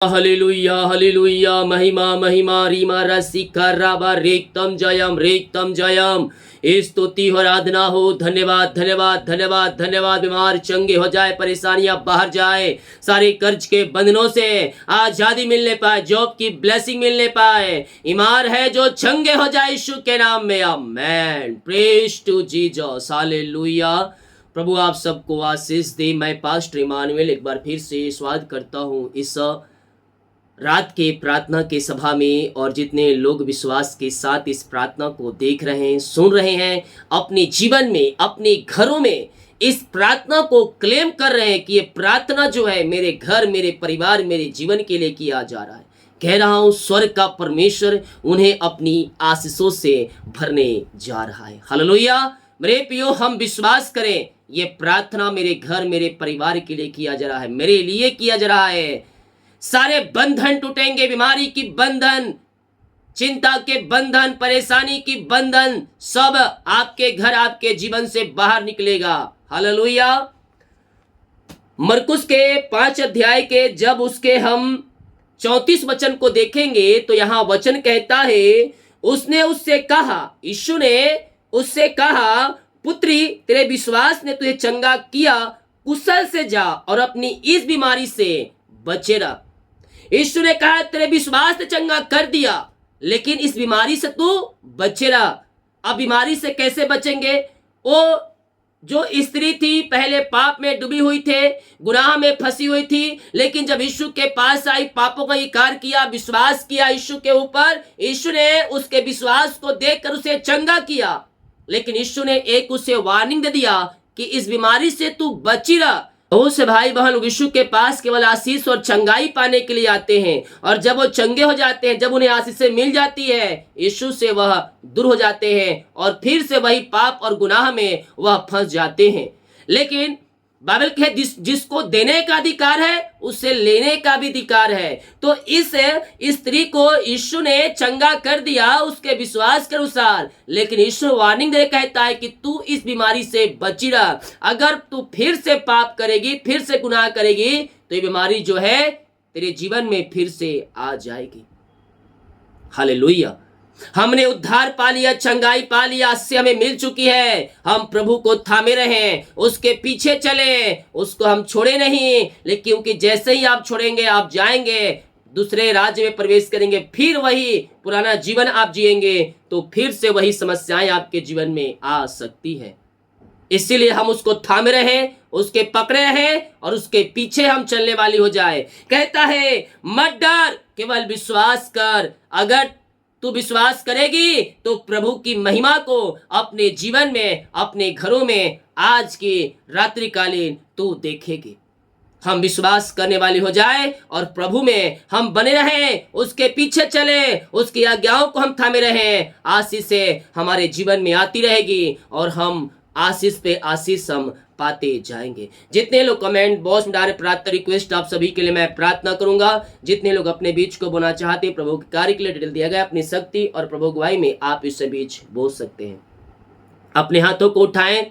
Hallelujah hallelujah महिमा महिमा रीमा रसिका राबा रेक्तम जयम स्तुति हो आराधना हो। धन्यवाद धन्यवाद धन्यवाद धन्यवाद। बीमार चंगे हो जाए, परेशानियां बाहर जाए, सारे कर्ज के बंधनों से आजादी मिलने पाए, जॉब की ब्लेसिंग मिलने पाए। बीमार है जो चंगे हो जाए यीशु के नाम में। Amen. Praise to Jesus. Hallelujah. प्रभु आप सबको आशीष दे। मैं पास्टर इमानुएल एक बार फिर से स्वागत करता हूँ इस रात के प्रार्थना के सभा में। और जितने लोग विश्वास के साथ इस प्रार्थना को देख रहे हैं, सुन रहे हैं, अपने जीवन में, अपने घरों में इस प्रार्थना को क्लेम कर रहे हैं कि ये प्रार्थना जो है मेरे घर, मेरे परिवार, मेरे जीवन के लिए किया जा रहा है। कह रहा हूं स्वर्ग का परमेश्वर उन्हें अपनी आशीषों से भरने जा रहा है। हालेलुया। मेरे प्रियो, हम विश्वास करें ये प्रार्थना मेरे घर, मेरे परिवार के लिए किया जा रहा है, मेरे लिए किया जा रहा है। सारे बंधन टूटेंगे, बीमारी की बंधन, चिंता के बंधन, परेशानी की बंधन, सब आपके घर, आपके जीवन से बाहर निकलेगा। हालेलुया। मरकुस के 5 अध्याय के जब उसके हम 34 वचन को देखेंगे तो यहां वचन कहता है, उसने उससे कहा, यीशु ने उससे कहा, पुत्री तेरे विश्वास ने तुझे चंगा किया, कुशल से जा और अपनी इस बीमारी से बचे रह। यीशु ने कहा तेरे विश्वास ने चंगा कर दिया, लेकिन इस बीमारी से तू बचे रह। अब बीमारी से कैसे बचेंगे? वो जो स्त्री थी पहले पाप में डूबी हुई थे, गुनाह में फंसी हुई थी, लेकिन जब यीशु के पास आई, पापों का इकरार किया, विश्वास किया यीशु के ऊपर, यीशु ने उसके विश्वास को देखकर उसे चंगा किया। लेकिन यीशु ने एक उसे वार्निंग दे दिया कि इस बीमारी से तू बची रह। बहुत से भाई बहन यीशु के पास केवल आशीष और चंगाई पाने के लिए आते हैं, और जब वो चंगे हो जाते हैं, जब उन्हें आशीषें मिल जाती है, यीशु से वह दूर हो जाते हैं और फिर से वही पाप और गुनाह में वह फंस जाते हैं। लेकिन बाइबल कहे जिसको देने का अधिकार है उससे लेने का भी अधिकार है। तो इस स्त्री को यीशु ने चंगा कर दिया उसके विश्वास के अनुसार, लेकिन यीशु वार्निंग दे कहता है कि तू इस बीमारी से बची रह। अगर तू फिर से पाप करेगी, फिर से गुनाह करेगी, तो ये बीमारी जो है तेरे जीवन में फिर से आ जाएगी। हालेलुया। हमने उद्धार पा लिया, चंगाई पा लिया, से हमें मिल चुकी है। हम प्रभु को थामे रहें, उसके पीछे चले, उसको हम छोड़े नहीं। लेकिन क्योंकि जैसे ही आप छोड़ेंगे, आप जाएंगे दूसरे राज्य में प्रवेश करेंगे, फिर वही पुराना जीवन आप जिएंगे, तो फिर से वही समस्याएं आपके जीवन में आ सकती है। इसीलिए हम उसको थामे रहें, उसके पकड़े रहें और उसके पीछे हम चलने वाली हो जाए। कहता है मत डर, केवल विश्वास कर। अगर तू विश्वास करेगी तो प्रभु की महिमा को अपने जीवन में, अपने घरों में आज की रात्रिकालीन तू देखेगी। हम विश्वास करने वाली हो जाए और प्रभु में हम बने रहें, उसके पीछे चले, उसकी आज्ञाओं को हम थामे रहें। आशीष से हमारे जीवन में आती रहेगी और हम आशीष पे आशीष हम पाते जाएंगे। जितने लोग कमेंट बॉक्स में डाले प्रार्थना रिक्वेस्ट, आप सभी के लिए मैं प्रार्थना करूंगा। जितने लोग अपने बीच को बोना चाहते हैं, प्रभु के कार्य के लिए डिटेल दिया गया, अपनी शक्ति और प्रभु गवाही में आप इससे बीच बोल सकते हैं। अपने हाथों को उठाएं,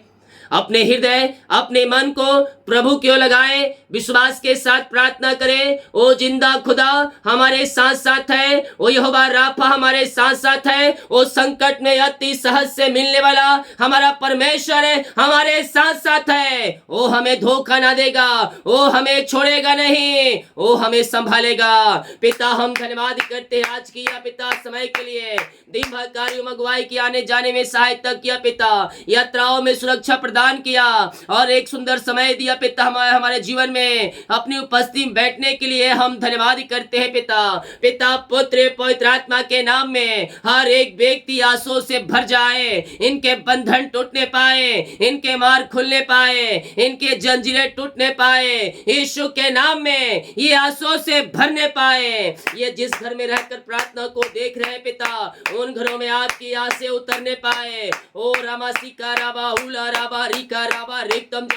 अपने हृदय, अपने मन को प्रभु की ओर लगाएं, विश्वास के साथ प्रार्थना करें। ओ जिंदा खुदा हमारे साथ साथ है, ओ यहोवा राफा हमारे साथ साथ है, ओ संकट में अति सहज से मिलने वाला हमारा परमेश्वर है, हमारे साथ साथ है। ओ हमें धोखा ना देगा, ओ हमें छोड़ेगा नहीं, ओ हमें संभालेगा। पिता हम धन्यवाद करते हैं आज की या पिता समय के लिए, दिन भर कार्यों में अगुवाई की, आने जाने में सहायता किया पिता, यात्राओं में सुरक्षा प्रदान किया और एक सुंदर समय दिया पिता हमारे जीवन में। अपनी उपस्थिति में बैठने के लिए हम धन्यवाद करते हैं पिता। पिता पुत्र पवित्र आत्मा के नाम में हर एक व्यक्ति आंसू से भर जाए, इनके बंधन टूटने पाए, इनके मार्ग खुलने पाए, इनके जंजीरें टूटने पाए, यीशु के नाम में ये आंसू से भरने पाए। ये जिस घर में रहकर प्रार्थना को देख रहे हैं पिता, उन घरों में आपकी आंखें उतरने पाए। ओ रामासिका राबा हुला राबा रिका राबा रेक्तम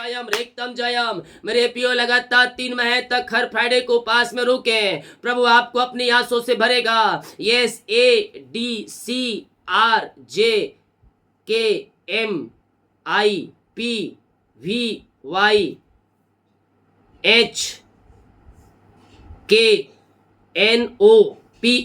जयम। मेरे पियो लगातार 3 महीने तक हर फ्राइडे को पास में रुके, प्रभु आपको अपनी आंसू से भरेगा। यस ADCRJKMIPVYH NOP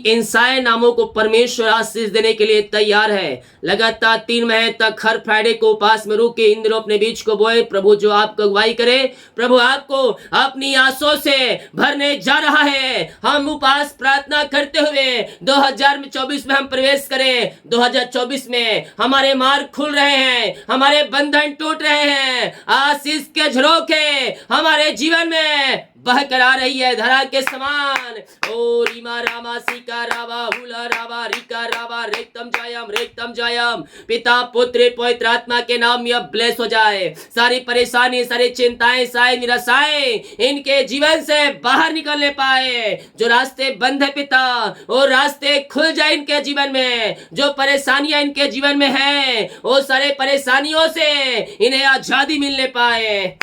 इंसाय नामों को परमेश्वर आशीष देने के लिए तैयार है। लगातार 3 महीने तक हर फ्राइडे को उपवास में रुके इन दिनों अपने बीच को बोए। प्रभु जो आपको अगुवाई करे, प्रभु आपको अपनी आंसुओं से भरने जा रहा है। हम उपवास प्रार्थना करते हुए 2024 में हम प्रवेश करें। 2024 में हमारे मार्ग खुल रहे हैं, हमारे बंधन टूट रहे हैं, आशीष के झरोखे हमारे जीवन में बह कर आ रही है धरा के समान। ओ रीमा रामा सीका रावा हुला रावा रिका रावा रेक्तम जायम। पिता पुत्र पवित्र आत्मा के नाम में अब ब्लेस हो जाए। सारी परेशानी, सारी चिंताएं, सारी निराशाएं इनके जीवन से बाहर निकलने पाए। जो रास्ते बंद है पिता, वो रास्ते खुल जाए इनके जीवन में। जो परेशानियां इनके जीवन में है, वो सारे परेशानियों से इन्हें आजादी मिलने पाए।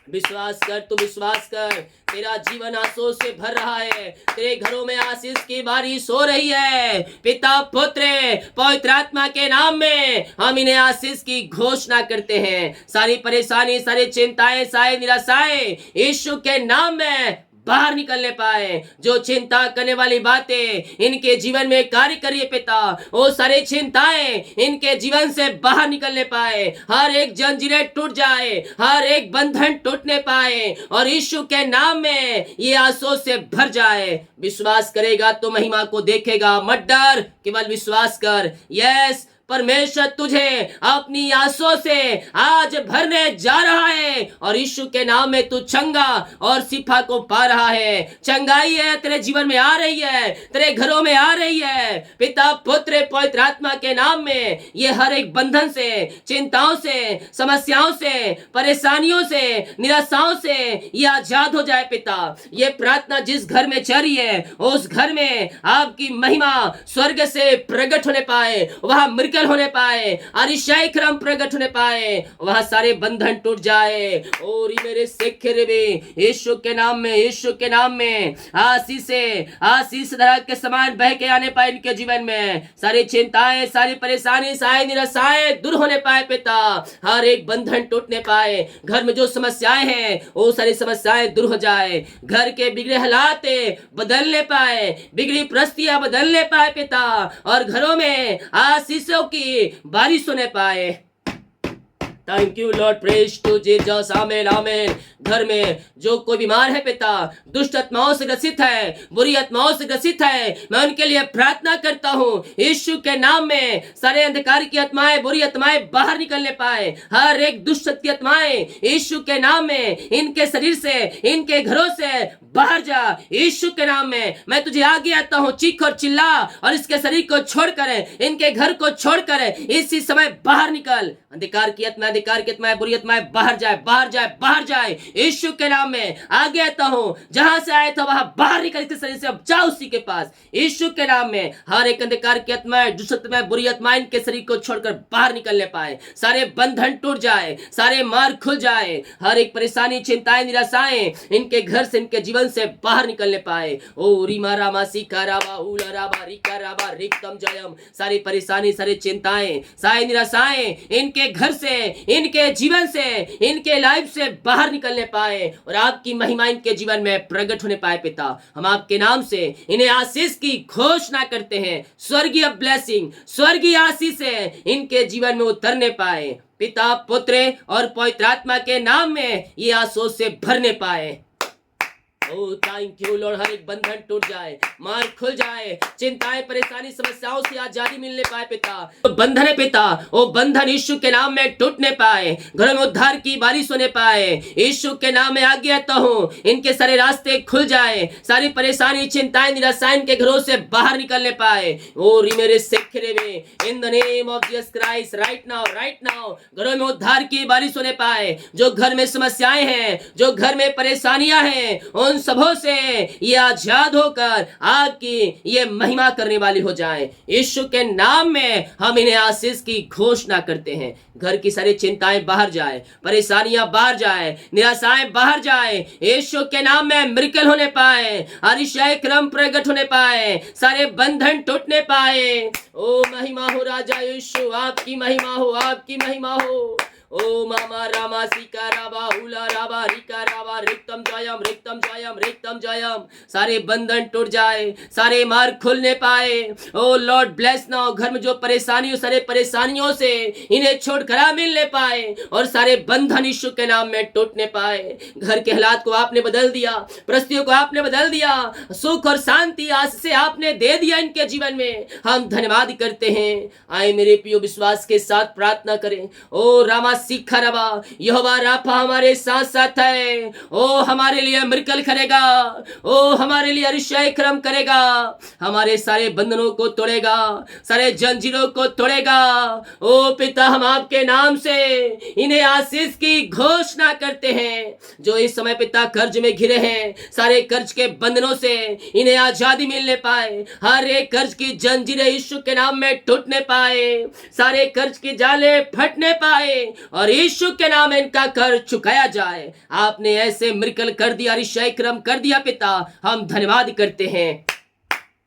विश्वास कर, तू विश्वास कर। तेरा जीवन आंसुओं से भर रहा है। तेरे घरों में आशीष की बारिश हो रही है। पिता पुत्र पवित्र आत्मा के नाम में हम इन्हें आशीष की घोषणा करते हैं। सारी परेशानी, सारी चिंताएं, सारी निराशाएं यीशु के नाम में बाहर निकलने पाए। जो चिंता करने वाली बातें इनके जीवन में कार्य करिए पिता, वो सारी चिंताएं इनके जीवन से बाहर निकलने पाए। हर एक जंजीरें टूट जाए, हर एक बंधन टूटने पाए और यीशु के नाम में ये आंसुओं से भर जाए। विश्वास करेगा तो महिमा को देखेगा। मत डर, केवल विश्वास कर। यस, परमेश्वर तुझे अपनी आंसुओं से आज भरने जा रहा है और यीशु के नाम में तू चंगा और शिफा को पा रहा है। चंगाई है तेरे जीवन में आ रही है, तेरे घरों में आ रही है। पिता पुत्र पवित्र आत्मा के नाम में ये हर एक बंधन से, चिंताओं से, समस्याओं से, परेशानियों से, निराशाओं से ये आजाद हो जाए पिता। ये प्रार्थना जिस घर में चल रही है उस घर में आपकी महिमा स्वर्ग से प्रकट होने पाए, वहां मृगल होने पाए, अरिशाई क्रम प्रकट होने पाए, वहां सारे बंधन टूट जाए। और मेरे सिखरे भी यीशु के नाम में, यीशु के नाम में आशीष धरा के समान बह के आने पाए इनके जीवन में। सारी चिंताएं, सारी परेशानी, सारी निराशाएं दूर होने पाए पिता। हर एक बंधन टूटने पाए। घर में जो समस्याएं हैं वो सारी समस्याएं दूर हो जाए। घर के बिगड़े हालात बदलने पाए, बिगड़ी परिस्थितियां बदलने पाए पिता, और घरों में आशीषों की बारिश होने पाए। Thank you Lord, praise to Jesus, amen amen. घर में जो कोई बीमार है पिता, दुष्ट आत्माओं से ग्रसित है, बुरी आत्माओं से ग्रसित है, मैं उनके लिए प्रार्थना करता हूँ यीशु के नाम में। सारे अंधकार की आत्माएं, बुरी आत्माएं बाहर निकलने पाए। हर एक दुष्ट शक्ति आत्माएं यीशु के नाम में इनके शरीर से, इनके घरों से बाहर जा। यीशु के नाम में मैं तुझे आगे आता हूँ। चीख और चिल्ला और इसके शरीर को छोड़कर, इनके घर को छोड़कर इसी समय बाहर निकल। अंधकार की आत्मा, बुरी आत्माएं बाहर जाए, बाहर जाए, बाहर जाए। यीशु के नाम में आगे आता हूँ। जहां से आए थे वहां बाहर निकल के शरीर से अब जाओ उसी के पास। यीशु के नाम में हर एक अंधकार की आत्माएं, दुष्ट आत्माएं, बुरी आत्माएं इनके शरीर को छोड़कर बाहर निकलने पाए। सारे बंधन टूट जाए, सारे मार्ग खुल जाए। हर एक परेशानी, चिंताएं, निराशाएं इनके घर से, इनके जीवन से बाहर निकलने पाए। ओ रीमा रामा सीका रावा उला रावा रिका रावा रिक्तम जयम। सारी परेशानी, सारी चिंताएं, सारी निराशाएं इनके घर से, इनके जीवन से, इनके लाइफ से बाहर निकलने पाए और आपकी महिमा इनके जीवन में प्रकट होने पाए पिता। हम आपके नाम से इन्हें आशीष की घोषणा करते हैं। स्वर्गीय ब्लेसिंग, स्वर्गीय आशीष इनके जीवन में उतरने पाए। पिता पुत्र और पवित्र आत्मा के नाम में ये आशीषों से भरने पाए। Oh thank you Lord. हर एक बंधन टूट जाए, मार्ग खुल जाए, चिंताएं, परेशानी, समस्याओं से आजादी मिलने पाए पिता। तो बंधन है पिता, वो बंधन यीशु के नाम में टूटने पाए। घरों में उद्धार की बारिश होने पाए। यीशु के नाम में आगे आता हूँ। इनके सारे रास्ते खुल जाए, सारी परेशानी, चिंताएं, निराशाएं इनके घरों से बाहर निकलने पाए। ओ मेरे सिखरे में in the name of Jesus Christ right now घरों में उद्धार की बारिश होने पाए। जो घर में समस्याएं हैं, जो घर में परेशानियां हैं, उन सबों से ये आजाद होकर आपकी ये महिमा करने वाली हो जाए। यीशु के नाम में हम इन्हें आशीष की घोषणा करते हैं। घर की सारी चिंताएं बाहर जाए, परेशानियां बाहर जाए, निराशाएं बाहर जाए। यीशु के नाम में मिरेकल होने पाए, अरिशाई क्रम प्रकट होने पाए, सारे बंधन टूटने पाए। ओ महिमा हो राजा यीशु, आपकी महिमा हो, आपकी महिमा हो। ओ मामा रामा सिका राबा हुला राबा रिका राबा रिक्तम जयम रिक्तम जयम रिक्तम जयम। सारे बंधन टूट जाए, सारे मार्ग खुलने पाए। ओ लॉर्ड ब्लेस नाउ। घर में जो परेशानियों, सारे परेशानियों से इन्हें छोड़कर आप मिलने पाए और सारे बंधन यीशु के नाम में टूटने पाए। घर के हालात को आपने बदल दिया, परिस्थितियों को आपने बदल दिया, सुख और शांति आज से आपने दे दिया इनके जीवन में। हम धन्यवाद करते हैं। आए मेरे प्रियो विश्वास के साथ प्रार्थना करें। ओ रामा सीखा रबा, यहोवा राफा हमारे साथ साथ है। ओ हमारे लिए मिरेकल करेगा, ओ हमारे लिए अतिशय कर्म करेगा, हमारे सारे बंधनों को तोड़ेगा, सारे जंजीरों को तोड़ेगा। ओ पिता, हम आपके नाम से इन्हें आशीष की घोषणा करते हैं। जो इस समय पिता कर्ज में घिरे हैं, सारे कर्ज के बंधनों से इन्हें आजादी मिलने पाए। हर एक कर्ज की जंजीरें यीशु के नाम में टूटने पाए, सारे कर्ज की जाले फटने पाए और यीशु के नाम में इनका कर्ज चुकाया जाए। आपने ऐसे मिरेकल कर दिया, अतिशय कर्म कर दिया पिता। हम धन्यवाद करते हैं।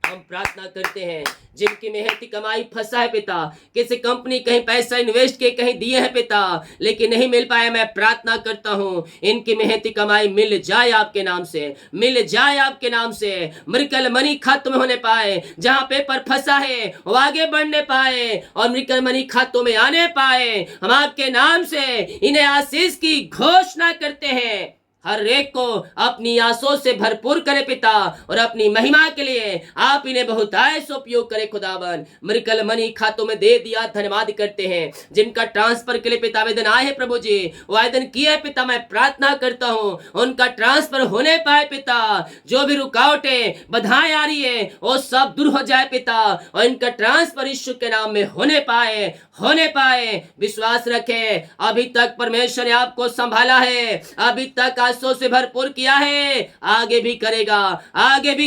हम प्रार्थना करते हैं जिनकी मेहनती कमाई फंसा है पिता, किसी कंपनी कहीं पैसा इन्वेस्ट के कहीं दिए हैं पिता, लेकिन नहीं मिल पाया, मैं प्रार्थना करता हूँ इनकी मेहनती कमाई मिल जाए आपके नाम से, मिल जाए आपके नाम से। मिरेकल मनी खातों में होने पाए, जहाँ पेपर फंसा है वो आगे बढ़ने पाए और मिरेकल मनी खातों में आने पाए। हम आपके नाम से इन्हें आशीष की घोषणा करते हैं। हर एक को अपनी आंसुओं से भरपूर करे पिता और अपनी महिमा के लिए आप इन्हें बहुतायत से उपयोग करे खुदावन। मिरेकल मनी खातों में दे दिया, धन्यवाद करते हैं। जिनका ट्रांसफर के लिए पिता आवेदन आए हैं प्रभु जी, वो आवेदन किए है पिता, मैं प्रार्थना करता हूँ उनका ट्रांसफर होने पाए पिता। जो भी रुकावटें बाधाएं आ रही है वो सब दूर हो जाए पिता और इनका ट्रांसफर यीशु के नाम में होने पाए। विश्वास रखे, अभी तक परमेश्वर ने आपको संभाला है, अभी तक आशीषों से भरपूर किया है, आगे भी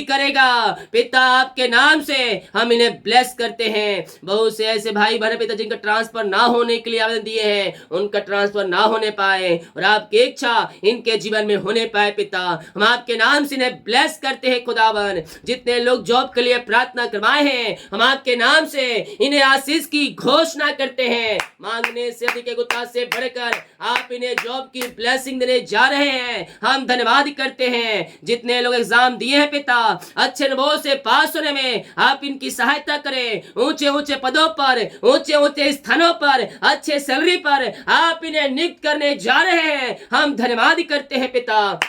करेगा पिता। आपके नाम से हम इन्हें ब्लेस करते हैं। बहुत से ऐसे भाई बहन पिता जिनका ट्रांसफर ना होने के लिए आवेदन दिए हैं, उनका ट्रांसफर ना होने पाए और आपकी इच्छा इनके जीवन में होने पाए पिता। हम आपके नाम से इन्हें ब्लेस करते हैं खुदावन। जितने लोग जॉब के लिए प्रार्थना करवाए हैं, हम आपके नाम से इन्हें आशीष की घोषणा करते हैं। मांगने से अधिक गुत्ता से बढ़कर आप इन्हें जॉब की ब्लेसिंग देने जा रहे हैं। हम धन्यवाद करते हैं। जितने लोग एग्जाम दिए हैं पिता, अच्छे अनुभव से पास होने में आप इनकी सहायता करें। ऊंचे ऊंचे पदों पर, ऊंचे ऊंचे स्थानों पर, अच्छे सैलरी पर आप इन्हें नियुक्त करने जा रहे हैं। हम धन्यवाद करते हैं पिता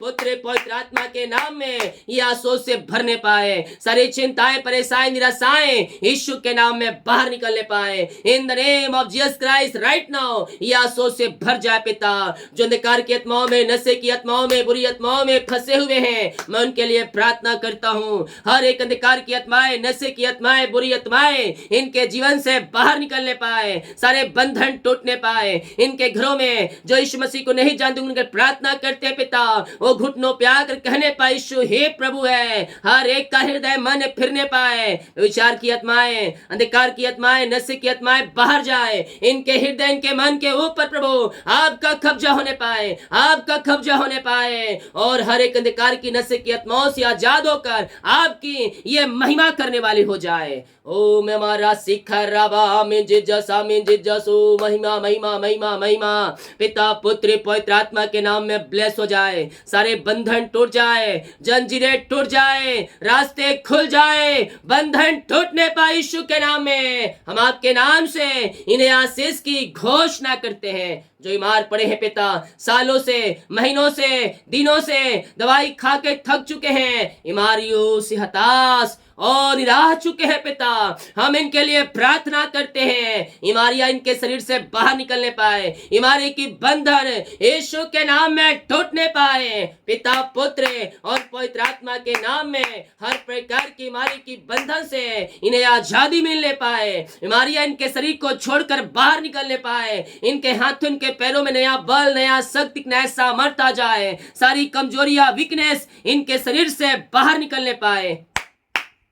पुत्र पवित्र आत्मा के नाम में ये आंसू से भरने पाए, सारी चिंताएं परेशानी निराशाएं यीशु के नाम में बाहर निकलने पाए। In the name of Jesus Christ right now ये आंसू से भर जाए पिता। जो अंधकार की आत्माओं में, नशे की आत्माओं में, बुरी आत्माओं में फंसे हुए हैं, मैं उनके लिए प्रार्थना करता हूँ। हर एक अंधकार की आत्माएं, नशे की आत्माएं, बुरी आत्माएं इनके जीवन से बाहर निकलने पाए, सारे बंधन टूटने पाए। इनके घरों में जो यीशु मसीह को नहीं जानते उनके प्रार्थना करते हैं पिता, वो घुटनों पे आकर कहने पाए यीशु हे प्रभु है। हर एक का हृदय मन फिरने पाए, विचार की आत्माएं, अंधकार की आत्माएं, नशे की आत्माएं बाहर जाए। इनके हृदय, इनके मन के ऊपर प्रभु आपका कब्जा होने पाए, आपका कब्जा होने पाए और हर एक अंधकार की, नशे की आत्माओं से आजाद होकर आपकी ये महिमा करने वाली हो जाए। ओ मैं हमारा शिखर रबा में जिजसु महिमा महिमा महिमा महिमा। पिता पुत्र पवित्र आत्मा के नाम में ब्लेस हो जाए, सारे बंधन टूट जाए, जंजीरें टूट जाए, रास्ते खुल जाए, बंधन टूटने पाए यीशु के नाम में। हम आपके नाम से इन्हें आशीष की घोषणा करते हैं। जो बीमार पड़े हैं पिता, सालों से, महीनों से, दिनों से दवाई खा के थक चुके हैं, बीमारियों से हताश और निराश चुके हैं पिता, हम इनके लिए प्रार्थना करते हैं। बीमारियां इनके शरीर से बाहर निकलने पाए, बीमारी की बंधन यीशु के नाम में टूटने पाए। पिता पुत्र और पवित्र आत्मा के नाम में हर प्रकार की बीमारी की बंधन से इन्हें आजादी मिलने पाए, बीमारियां इनके शरीर को छोड़कर बाहर निकलने पाए, इनके हाथों, इनके पैरों में नया बल, नया शक्ति, नया सामर्थ्य आ जाए, सारी कमजोरियां, वीकनेस इनके शरीर से बाहर निकलने पाए,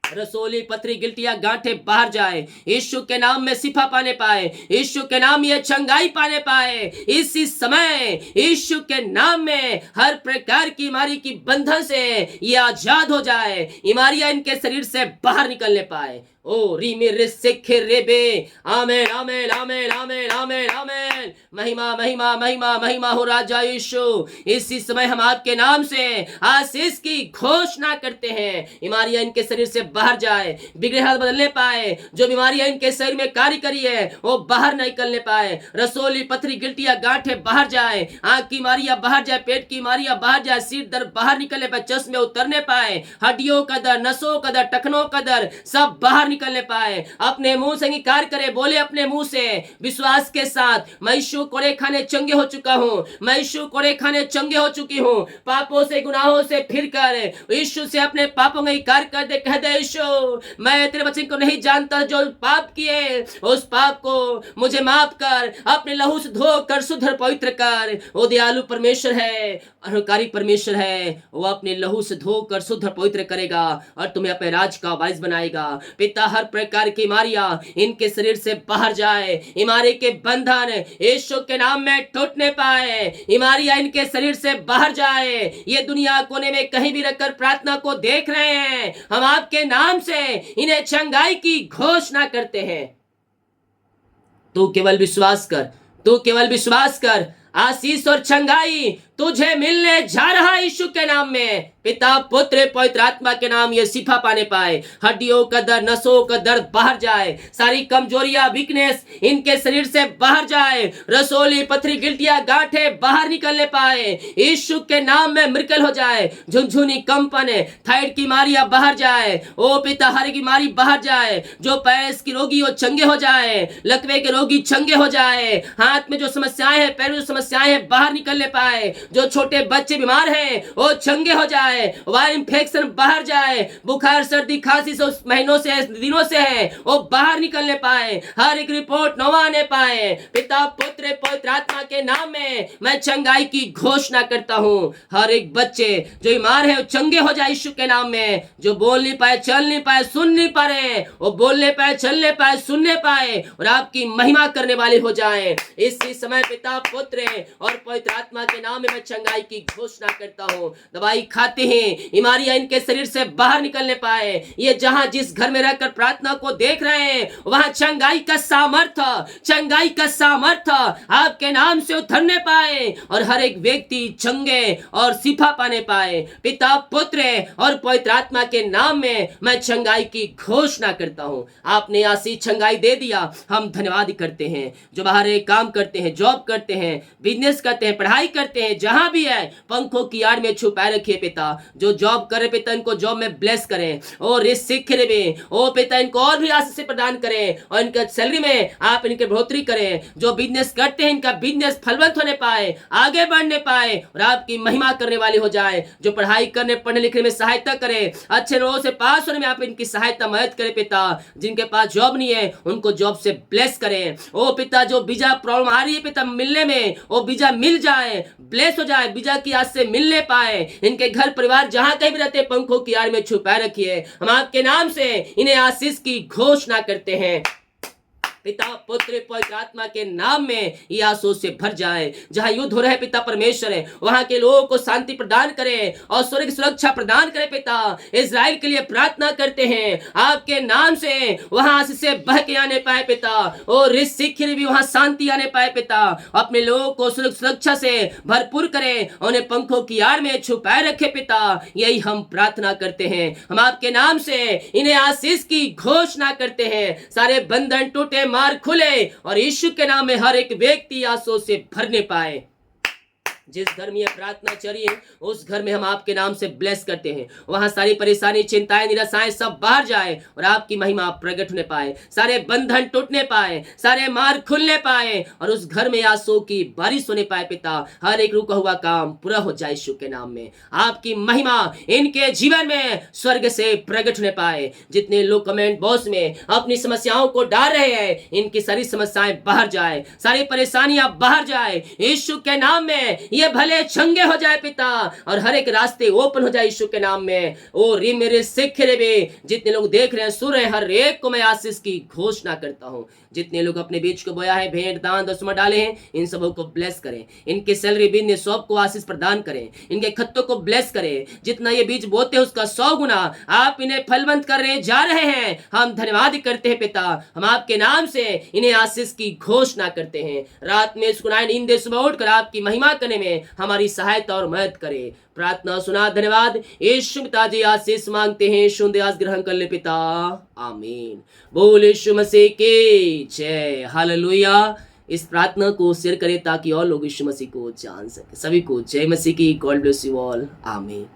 रसोली पथरी गिल्टियां गांठे बाहर जाए, यीशु के नाम में शिफा पाने पाए, यीशु के नाम ये चंगाई पाने पाए। इसी समय यीशु के नाम में हर प्रकार की बीमारी की बंधन से ये आजाद हो जाए, बीमारियां इनके शरीर से बाहर निकलने पाए। ओ रीमे रे सेखे रेबे। आमेन आमेन आमेन आमेन आमेन आमेन। महिमा महिमा महिमा महिमा हो राजा यीशु। इसी समय हम आपके नाम से आशीष की घोषणा करते हैं। बीमारियां इनके शरीर से बाहर जाए, बिगड़े हाल बदलने पाए, जो बीमारियां इनके शरीर में कार्य करी है वो बाहर निकलने पाए। रसोली पथरी गिल्टियां गांठे बाहर जाए, आंख की बीमारियां बाहर जाए, पेट की बीमारियां बाहर जाए, सिर दर्द बाहर निकलने पाए, चश्मे उतरने पाए, हड्डियों का दर्द, नसों का दर्द, टखनों का दर्द सब बाहर निकलने पाए। अपने मुंह से अंगीकार करे, बोले अपने मुंह से विश्वास के साथ, मैं यीशु कोड़े खाने चंगे हो चुका हूँ, मैं यीशु कोड़े खाने चंगे हो चुकी हूँ। पापों से गुनाहों से फिर कर यीशु से अपने पापों का इनकार कर दे, कह दे यीशु मैं तेरे वचन को नहीं जानता, जो पाप किए उस पाप को मुझे माफ कर, अपने लहू से धो कर शुद्ध और पवित्र कर। वो दयालु परमेश्वर है, अहंकारी परमेश्वर है, वो अपने लहू से धोकर शुद्ध और पवित्र करेगा और तुम्हें अपने राज का वारिस बनाएगा। पिता हर प्रकार की बीमारियां इनके शरीर से बाहर जाए, बीमारी के बंधन यीशु के नाम में टूटने पाए, बीमारियां इनके शरीर से बाहर जाए। ये दुनिया कोने में कहीं भी रखकर प्रार्थना को देख रहे हैं, हम आपके नाम से इन्हें चंगाई की घोषणा करते हैं। तू केवल विश्वास कर, तू केवल विश्वास कर, आशीष और चंगाई तुझे मिलने जा रहा है यीशु के नाम में। पिता पुत्र पवित्र आत्मा के नाम ये शिफा पाने पाए, हड्डियों का दर्द, नसों का दर्द बाहर जाए, सारी कमजोरियां वीकनेस इनके शरीर से बाहर जाए, रसोली पथरी गिल्टियां गांठे बाहर निकलने पाए, यीशु के नाम में मिरेकल हो जाए। झुनझुनी कंपन थायराइड की बीमारियां बाहर जाए, ओ पिता हर की बीमारी बाहर जाए, जो पैस की रोगी वो चंगे हो जाए, लकवे के रोगी चंगे हो जाए, हाथ में जो समस्याएं हैं, पैर में जो समस्याएं हैं बाहर निकलने पाए, जो छोटे बच्चे बीमार हैं वो चंगे हो जाए, वायरल इन्फेक्शन बाहर जाए, बुखार सर्दी खांसी से महीनों से दिनों से है वो बाहर निकलने पाए, हर एक रिपोर्ट नवा आने पाए। पिता पुत्र पवित्र आत्मा के नाम में मैं चंगाई की घोषणा करता हूँ। हर एक बच्चे जो बीमार है वो चंगे हो जाए यीशु के नाम में, जो बोल नहीं पाए, चल नहीं पाए, सुन नहीं पा रहे, वो बोलने पाए, चलने पाए, सुनने पाए और आपकी महिमा करने वाले हो जाए। इसी समय पिता पुत्र और पवित्र आत्मा के नाम में मैं चंगाई की घोषणा करता हूँ। दवाई खाते हैं, बीमारियां इनके शरीर से बाहर निकलने पाए। ये जहां जिस घर में रहकर प्रार्थना को देख रहे हैं वहां चंगाई का सामर्थ्य, चंगाई का सामर्थ्य आपके नाम से उतरने पाए और हर एक व्यक्ति चंगे और शिफा पाने पाए। पिता पुत्र और पवित्र आत्मा के नाम में मैं चंगाई की घोषणा करता हूँ। आपने आशीष चंगाई दे दिया, हम धन्यवाद करते हैं। जो बाहर काम करते हैं, जॉब करते हैं, बिजनेस करते हैं, पढ़ाई करते हैं, जहां भी है पंखों की आड़ में छुपाए रखिए पिता। जो जॉब करे पिता इनको जॉब में ब्लेस करें और रिस्क में ओ पिता इनको और भी आशीष प्रदान करें और इनका सैलरी में आप इनके बढ़ोतरी करें। जो बिजनेस करते हैं इनका बिजनेस फलवंत होने पाए, आगे बढ़ने पाए और आपकी महिमा करने वाले हो जाए। जो पढ़ाई करने पढ़ने लिखने में सहायता करे, अच्छे लोगों से पास होने में आप इनकी सहायता मदद करें पिता। जिनके पास जॉब नहीं है उनको जॉब से ब्लेस करें। ओ पिता जो वीजा प्रॉब्लम आ रही है पिता मिलने में, वो वीजा मिल जाए, ब्लेस हो जाए, वीजा की आज से मिलने पाए। इनके घर परिवार जहां कहीं भी रहते पंखों की आड़ में छुपाए रखिए। हम आपके नाम से इन्हें आशीष की घोषणा करते हैं। पिता पुत्र पवित्र आत्मा के नाम में ये आंसू से भर जाए। जहां युद्ध हो रहे पिता परमेश्वर है वहां के लोगों को शांति प्रदान करे और स्वर्ग की सुरक्षा प्रदान करे पिता। इजराइल के लिए प्रार्थना करते हैं आपके नाम से, वहां आशीष से बह के आने पाए पिता और रिस्क भी वहां शांति आने पाए पिता। अपने लोगों को सुरक्षा से भरपूर करे, उन्हें पंखों की आड़ में छुपाए रखे पिता। यही हम प्रार्थना करते हैं। हम आपके नाम से इन्हें आशीष की घोषणा करते हैं। सारे बंधन टूटे, मार खुले और यीशु के नाम में हर एक व्यक्ति आंसू से भरने पाए। जिस घर में यह प्रार्थना चली है उस घर में हम आपके नाम से ब्लेस करते हैं। वहां सारी परेशानी, चिंताएं, निराशाएं सब बाहर जाए और आपकी महिमा प्रकट होने पाए, सारे बंधन टूटने पाए, सारे मार खुलने पाए और उस घर में आंसू की बारिश होने पाए पिता। हर एक रुका हुआ काम पूरा हो जाए यीशु के नाम में। आपकी महिमा इनके जीवन में स्वर्ग से प्रकट होने पाए। जितने लोग कमेंट बॉक्स में अपनी समस्याओं को डाल रहे हैं इनकी सारी समस्याएं बाहर जाए, सारी परेशानियां बाहर जाए यीशु के नाम में। ये भले चंगे हो जाए पिता, और हर एक रास्ते ओपन हो जाए यीशु के नाम में। ओ री मेरे सिख रे बे, जितने लोग देख रहे हैं सुन रहे हैं, हर एक को मैं आशीष की घोषणा करता हूँ। जितने लोग अपने बीच को बोया है, भेंट दान दसवां डाले हैं, इन सबों को ब्लेस करें। इनके सैलरी बिजनेस सबको आशीष प्रदान करें, इनके खत्तों को ब्लेस करें। जितना ये बीज बोते हैं उसका 100 गुना आप इन्हें फलवंत करने जा रहे हैं। हम धन्यवाद करते हैं पिता, हम आपके नाम से इन्हें आशीष की घोषणा करते हैं। रात में सुनाए नींद सुबह उठकर आपकी महिमा करने में हमारी सहायता और मदद करे। प्रार्थना सुना, धन्यवाद। यीशु पिताजी आशीष मांगते हैं, शुद्ध ग्रहण कर ले पिता, आमीन। बोल यीशु मसीह की जय, हालेलुया। इस प्रार्थना को शेयर करें ताकि और लोग यीशु मसीह को जान सके। सभी को जय मसीह की। गॉड ब्लेस यू ऑल, आमीन।